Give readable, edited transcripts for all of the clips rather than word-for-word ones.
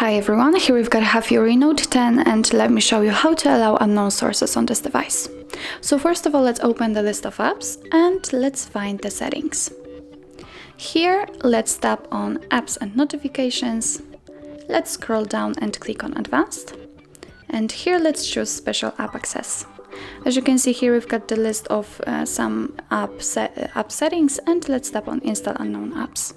Hi everyone, here we've got HAFURY Note 10 and let me show you how to allow unknown sources on this device. So first of all, let's open the list of apps and let's find the settings. Here, let's tap on Apps and Notifications. Let's scroll down and click on Advanced. And here let's choose Special App Access. As you can see here, we've got the list of some app settings, and let's tap on Install Unknown Apps.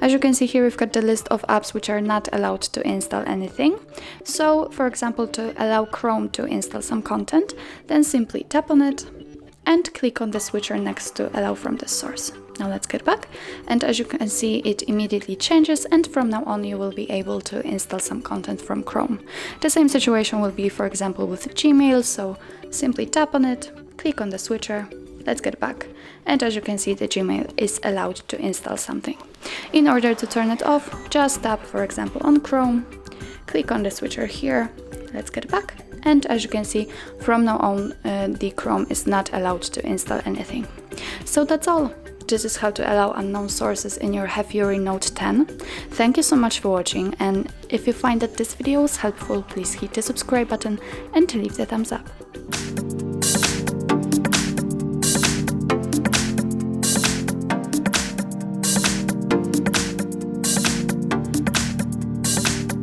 As you can see here, we've got the list of apps which are not allowed to install anything. So, for example, to allow Chrome to install some content, then simply tap on it and click on the switcher next to allow from this source. Now let's get back, and as you can see, it immediately changes, and from now on you will be able to install some content from Chrome. The same situation will be, for example, with Gmail, so simply tap on it, click on the switcher. Let's get back, and as you can see, the Gmail is allowed to install something. In order to turn it off, just tap, for example, on Chrome, click on the switcher here, let's get back, and as you can see, from now on the Chrome is not allowed to install anything. So that's all. This is how to allow unknown sources in your HAFURY Note 10. Thank you so much for watching, and if you find that this video was helpful, please hit the subscribe button and leave the thumbs up.